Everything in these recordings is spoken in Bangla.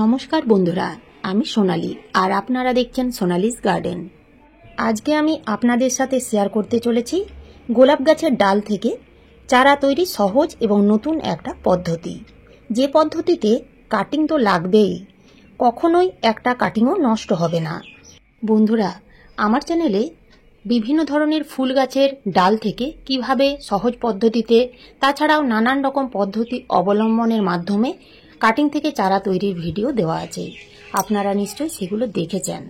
নমস্কার বন্ধুরা, আমি সোনালি আর আপনারা দেখছেন সোনালিস গার্ডেন। আজকে আমি আপনাদের সাথে শেয়ার করতে চলেছি গোলাপ গাছের ডাল থেকে চারা তৈরি সহজ এবং নতুন একটা পদ্ধতি, যে পদ্ধতিতে কাটিং তো লাগবেই, কখনোই একটা কাটিংও নষ্ট হবে না। বন্ধুরা, আমার চ্যানেলে বিভিন্ন ধরনের ফুল গাছের ডাল থেকে কিভাবে সহজ পদ্ধতিতে, তাছাড়াও নানান রকম পদ্ধতি অবলম্বনের মাধ্যমে কাটিং থেকে চারা তৈরির ভিডিও দেওয়া আছে। আপনারা নিশ্চয়ই সেগুলো দেখেছেন।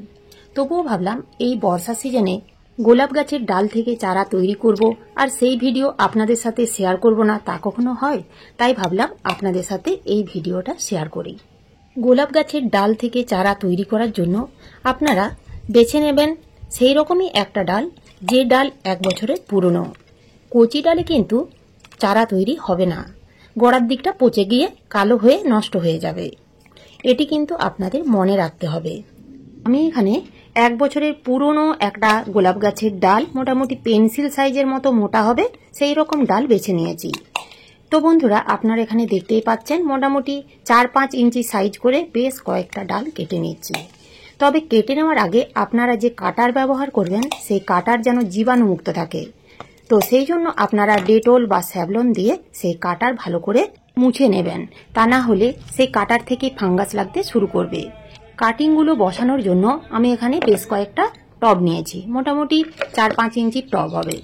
তবুও ভাবলাম এই বর্ষা সিজনে গোলাপ গাছের ডাল থেকে চারা তৈরি করব, আর সেই ভিডিও আপনাদের সাথে শেয়ার করব না, তা কখনো হয়? তাই ভাবলাম আপনাদের সাথে এই ভিডিওটা শেয়ার করি। গোলাপ গাছের ডাল থেকে চারা তৈরি করার জন্য আপনারা বেছে নেবেন সেই রকমই একটা ডাল, যে ডাল 1 বছরের পুরনো। কচি ডালে কিন্তু চারা তৈরি হবে না, গোড়ার দিকটা পচে গিয়ে কালো হয়ে নষ্ট হয়ে যাবে। এটি কিন্তু আপনাদের মনে রাখতে হবে। আমি এখানে 1 বছরের পুরনো একটা গোলাপ গাছের ডাল, মোটামুটি পেন্সিল সাইজের মতো মোটা হবে সেই রকম ডাল বেছে নিয়েছি। তো বন্ধুরা, আপনারা এখানে দেখতেই পাচ্ছেন মোটামুটি 4-5 ইঞ্চি সাইজ করে বেশ কয়েকটা ডাল কেটে নিচ্ছি। তবে কেটে নেওয়ার আগে আপনারা যে কাটার ব্যবহার করবেন সেই কাটার যেন জীবাণুমুক্ত থাকে। তো সেই জন্য আপনারা ডেটল বা স্যাভলন দিয়ে সেই কাটার ভালো করে মুছে নেবেন, তা না হলে সেই কাটার থেকে ফাঙ্গাস লাগতে শুরু করবে। কাটিংগুলো বসানোর জন্য আমি এখানে বেশ কয়েকটা টব নিয়েছি, মোটামুটি 4-5 ইঞ্চির টব হবে।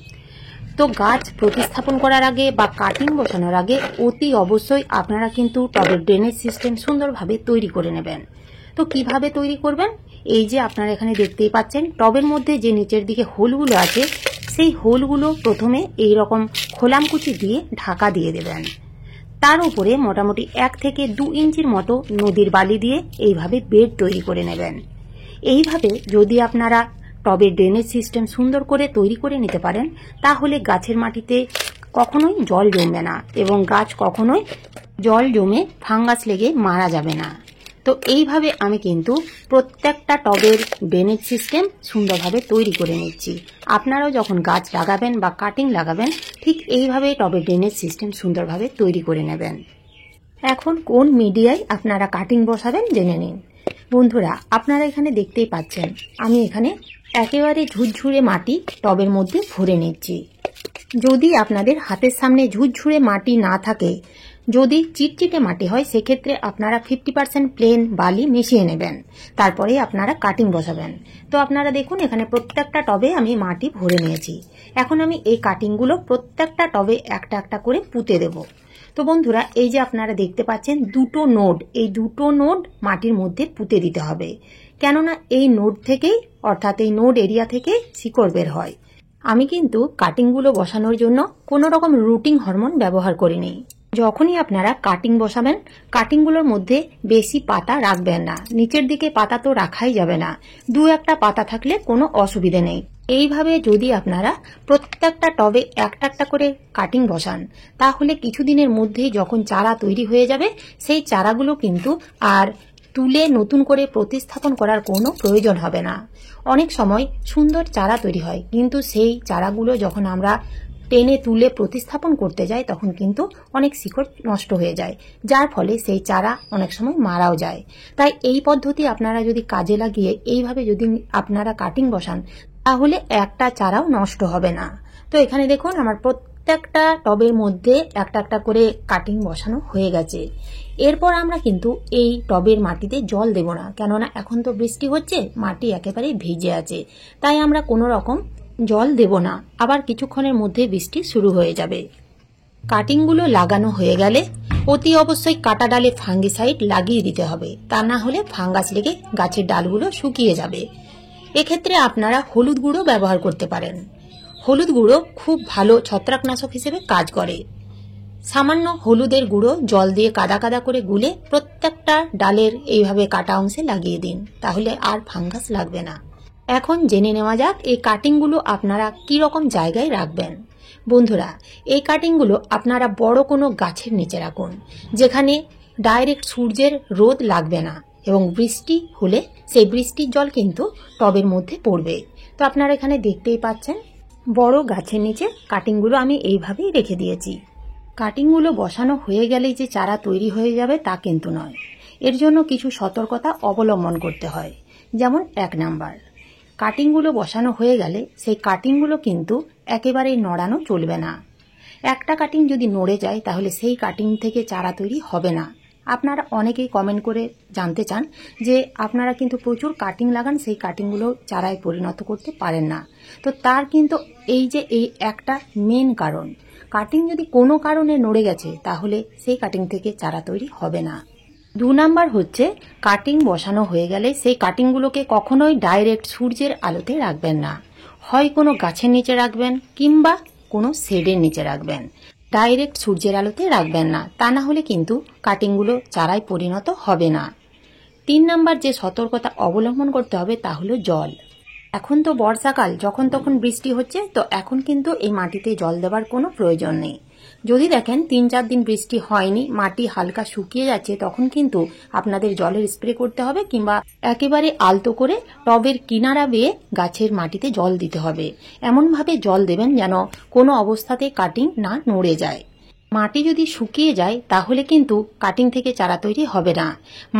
তো গাছ প্রতিস্থাপন করার আগে বা কাটিং বসানোর আগে অতি অবশ্যই আপনারা কিন্তু টবের ড্রেনেজ সিস্টেম সুন্দরভাবে তৈরি করে নেবেন। তো কিভাবে তৈরি করবেন? এই যে আপনারা এখানে দেখতেই পাচ্ছেন, টবের মধ্যে যে নিচের দিকে হোলগুলো আছে সেই হোলগুলো প্রথমে এই রকম খোলামকুচি দিয়ে ঢাকা দিয়ে দেবেন। তার উপরে মোটামুটি 1 থেকে 2 ইঞ্চির মতো নদীর বালি দিয়ে এইভাবে বেড তৈরি করে নেবেন। এইভাবে যদি আপনারা টবের ড্রেনেজ সিস্টেম সুন্দর করে তৈরি করে নিতে পারেন, তাহলে গাছের মাটিতে কখনোই জল জমবে না এবং গাছ কখনোই জল জমে ফাঙ্গাস লেগে মারা যাবে না। তো এইভাবে আমি কিন্তু প্রত্যেকটা টবের ড্রেনেজ সিস্টেম সুন্দরভাবে তৈরি করে নিচ্ছি। আপনারাও যখন গাছ লাগাবেন বা কাটিং লাগাবেন, ঠিক এইভাবে টবের ড্রেনেজ সিস্টেম সুন্দরভাবে তৈরি করে নেবেন। এখন কোন মিডিয়ায় আপনারা কাটিং বসাবেন জেনে নিন। বন্ধুরা, আপনারা এখানে দেখতেই পাচ্ছেন আমি এখানে একেবারে ঝুরঝুরে মাটি টবের মধ্যে ভরে নিচ্ছি। যদি আপনাদের হাতের সামনে ঝুরঝুরে মাটি না থাকে, যদি চিটচিটে মাটি হয়, সেক্ষেত্রে আপনারা 50% প্লেন বালি মিশিয়ে নেবেন, তারপরে আপনারা কাটিং বসাবেন। তো আপনারা দেখুন এখানে প্রত্যেকটা টবে আমি মাটি ভরে নিয়েছি। এখন আমি এই কাটিংগুলো প্রত্যেকটা টবে একটা একটা করে পুঁতে দেব। তো বন্ধুরা, এই যে আপনারা দেখতে পাচ্ছেন দুটো নোড, এই দুটো নোড মাটির মধ্যে পুঁতে দিতে হবে, কেননা এই নোড থেকেই, অর্থাৎ এই নোড এরিয়া থেকে শিকড় বের হয়। আমি কিন্তু কাটিংগুলো বসানোর জন্য কোনো রকম রুটিং হরমোন ব্যবহার করিনি। যখনই আপনারা কাটিং বসাবেন, কাটিংগুলোর মধ্যে বেশি পাতা রাখবেন না, নিচের দিকে পাতা তো রাখাই যাবে না, 2-1টা পাতা থাকলে কোনো অসুবিধে নেই। এইভাবে যদি আপনারা প্রত্যেকটা টবে একটা একটা করে কাটিং বসান, তাহলে কিছুদিনের মধ্যেই যখন চারা তৈরি হয়ে যাবে, সেই চারাগুলো কিন্তু আর তুলে নতুন করে প্রতিস্থাপন করার কোনো প্রয়োজন হবে না। অনেক সময় সুন্দর চারা তৈরি হয়, কিন্তু সেই চারাগুলো যখন আমরা টেনে তুলে প্রতিস্থাপন করতে যাই, তখন কিন্তু অনেক শিকড় নষ্ট হয়ে যায়, যার ফলে সেই চারা অনেক সময় মারাও যায়। তাই এই পদ্ধতি আপনারা যদি কাজে লাগিয়ে এইভাবে যদি আপনারা কাটিং বসান, তাহলে একটা চারাও নষ্ট হবে না। তো এখানে দেখুন আমার প্রত্যেকটা টবের মধ্যে একটা একটা করে কাটিং বসানো হয়ে গেছে। এরপর আমরা কিন্তু এই টবের মাটিতে জল দেব না, কেননা এখন তো বৃষ্টি হচ্ছে, মাটি একেবারে ভিজে আছে, তাই আমরা কোনো রকম জল দেব না। আবার কিছুক্ষণের মধ্যে বৃষ্টি শুরু হয়ে যাবে। কাটিংগুলো লাগানো হয়ে গেলে অতি অবশ্যই কাটা ডালে ফাঙ্গিসাইড লাগিয়ে দিতে হবে, তা না হলে ফাঙ্গাস লেগে গাছের ডালগুলো শুকিয়ে যাবে। এক্ষেত্রে আপনারা হলুদ গুঁড়ো ব্যবহার করতে পারেন। হলুদ গুঁড়ো খুব ভালো ছত্রাকনাশক হিসেবে কাজ করে। সামান্য হলুদের গুঁড়ো জল দিয়ে কাদা কাদা করে গুলে প্রত্যেকটা ডালের এইভাবে কাটা অংশে লাগিয়ে দিন, তাহলে আর ফাঙ্গাস লাগবে না। এখন জেনে নেওয়া যাক এই কাটিংগুলো আপনারা কি রকম জায়গায় রাখবেন। বন্ধুরা, এই কাটিংগুলো আপনারা বড় কোনো গাছের নিচে রাখুন, যেখানে ডাইরেক্ট সূর্যের রোদ লাগবে না, এবং বৃষ্টি হলে সেই বৃষ্টির জল কিন্তু টবের মধ্যে পড়বে। তো আপনারা এখানে দেখতেই পাচ্ছেন বড় গাছের নিচে কাটিংগুলো আমি এইভাবেই রেখে দিয়েছি। কাটিংগুলো বসানো হয়ে গেলেই যে চারা তৈরি হয়ে যাবে তা কিন্তু নয়। এর জন্য কিছু সতর্কতা অবলম্বন করতে হয়। যেমন 1 নাম্বার, কাটিংগুলো বসানো হয়ে গেলে সেই কাটিংগুলো কিন্তু একেবারেই নড়ানো চলবে না। একটা কাটিং যদি নড়ে যায় তাহলে সেই কাটিং থেকে চারা তৈরি হবে না। আপনারা অনেকেই কমেন্ট করে জানতে চান যে আপনারা কিন্তু প্রচুর কাটিং লাগান, সেই কাটিংগুলো চারায় পরিণত করতে পারেন না। তো তার কিন্তু এই একটা মেন কারণ, কাটিং যদি কোনো কারণে নড়ে গেছে তাহলে সেই কাটিং থেকে চারা তৈরি হবে না। 2 নাম্বার হচ্ছে, কাটিং বসানো হয়ে গেলে সেই কাটিংগুলোকে কখনোই ডাইরেক্ট সূর্যের আলোতে রাখবেন না। হয় কোনো গাছের নিচে রাখবেন কিংবা কোনো শেডের নিচে রাখবেন, ডাইরেক্ট সূর্যের আলোতে রাখবেন না, তা না হলে কিন্তু কাটিংগুলো চারায় পরিণত হবে না। 3 নাম্বার যে সতর্কতা অবলম্বন করতে হবে তা হলো জল। এখন তো বর্ষাকাল, যখন তখন বৃষ্টি হচ্ছে, তো এখন কিন্তু এই মাটিতে জল দেওয়ার কোনো প্রয়োজন নেই। যদি দেখেন 3-4 দিন বৃষ্টি হয়নি, মাটি হালকা শুকিয়ে যাচ্ছে, তখন কিন্তু আপনাদের জলের স্প্রে করতে হবে কিংবা একেবারে আলতো করে টবের কিনারা বেয়ে গাছের মাটিতে জল দিতে হবে। এমনভাবে জল দেবেন যেন কোনো অবস্থাতে কাটিং না নড়ে যায়। মাটি যদি শুকিয়ে যায় তাহলে কিন্তু কাটিং থেকে চারা তৈরি হবে না।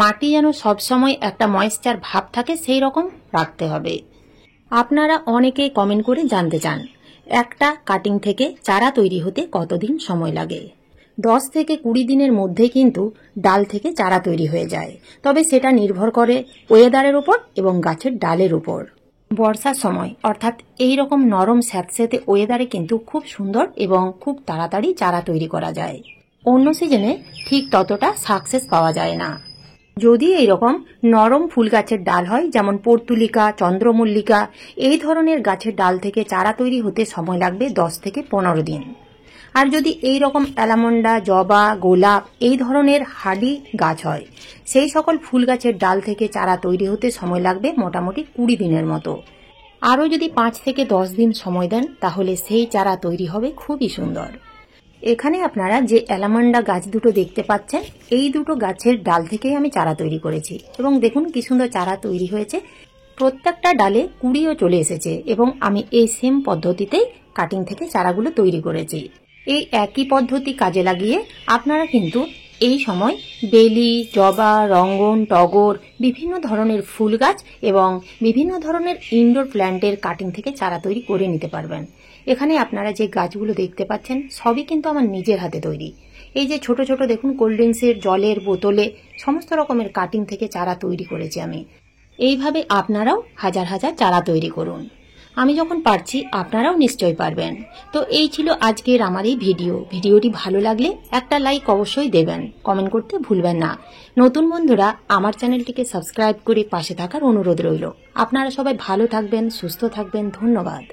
মাটি যেন সবসময় একটা ময়েশ্চার ভাব থাকে সেই রকম রাখতে হবে। আপনারা অনেকেই কমেন্ট করে জানতে চান একটা কাটিং থেকে চারা তৈরি হতে কতদিন সময় লাগে। 10 থেকে 20 দিনের মধ্যে কিন্তু ডাল থেকে চারা তৈরি হয়ে যায়, তবে সেটা নির্ভর করে ওয়েদারের উপর এবং গাছের ডালের উপর। বর্ষার সময় অর্থাৎ এই রকম নরম স্যাঁতসেঁতে ওয়েদারে কিন্তু খুব সুন্দর এবং খুব তাড়াতাড়ি চারা তৈরি করা যায়। অন্য সিজনে ঠিক ততটা সাকসেস পাওয়া যায় না। যদি এইরকম নরম ফুল গাছের ডাল হয়, যেমন পর্তুলিকা, চন্দ্রমল্লিকা, এই ধরনের গাছের ডাল থেকে চারা তৈরি হতে সময় লাগবে 10 থেকে 15 দিন। আর যদি এই রকম অ্যালামন্ডা, জবা, গোলাপ এই ধরনের হার্ডি গাছ হয়, সেই সকল ফুল গাছের ডাল থেকে চারা তৈরি হতে সময় লাগবে মোটামুটি 20 দিনের মতো। আরও যদি 5 থেকে 10 দিন সময় দেন তাহলে সেই চারা তৈরি হবে খুবই সুন্দর। এখানে আপনারা যে অ্যালামান্ডা গাছ দুটো দেখতে পাচ্ছেন, এই দুটো গাছের ডাল থেকেই আমি চারা তৈরি করেছি এবং দেখুন কি সুন্দর চারা তৈরি হয়েছে। প্রত্যেকটা ডালে কুঁড়িও চলে এসেছে এবং আমি এই সেম পদ্ধতিতেই কাটিং থেকে চারাগুলো তৈরি করেছি। এই একই পদ্ধতি কাজে লাগিয়ে আপনারা কিন্তু এই সময় বেলি, জবা, রঙ্গন, টগর, বিভিন্ন ধরনের ফুল গাছ এবং বিভিন্ন ধরনের ইনডোর প্ল্যান্টের কাটিং থেকে চারা তৈরি করে নিতে পারবেন। এখানে আপনারা যে গাছগুলো দেখতে পাচ্ছেন সবই কিন্তু আমার নিজের হাতে তৈরি। এই যে ছোট ছোট দেখুন কোল্ড ড্রিঙ্কসের জলের বোতলে সমস্ত রকমের কাটিং থেকে চারা তৈরি করেছি আমি। এইভাবে আপনারাও হাজার হাজার চারা তৈরি করুন। আমি যখন পারছি আপনারাও নিশ্চয়ই পারবেন। তো এই ছিল আজকের আমার এই ভিডিওটি ভালো লাগলে একটা লাইক অবশ্যই দেবেন, কমেন্ট করতে ভুলবেন না। নতুন বন্ধুরা আমার চ্যানেলটিকে সাবস্ক্রাইব করে পাশে থাকার অনুরোধ রইল। আপনারা সবাই ভালো থাকবেন, সুস্থ থাকবেন। ধন্যবাদ।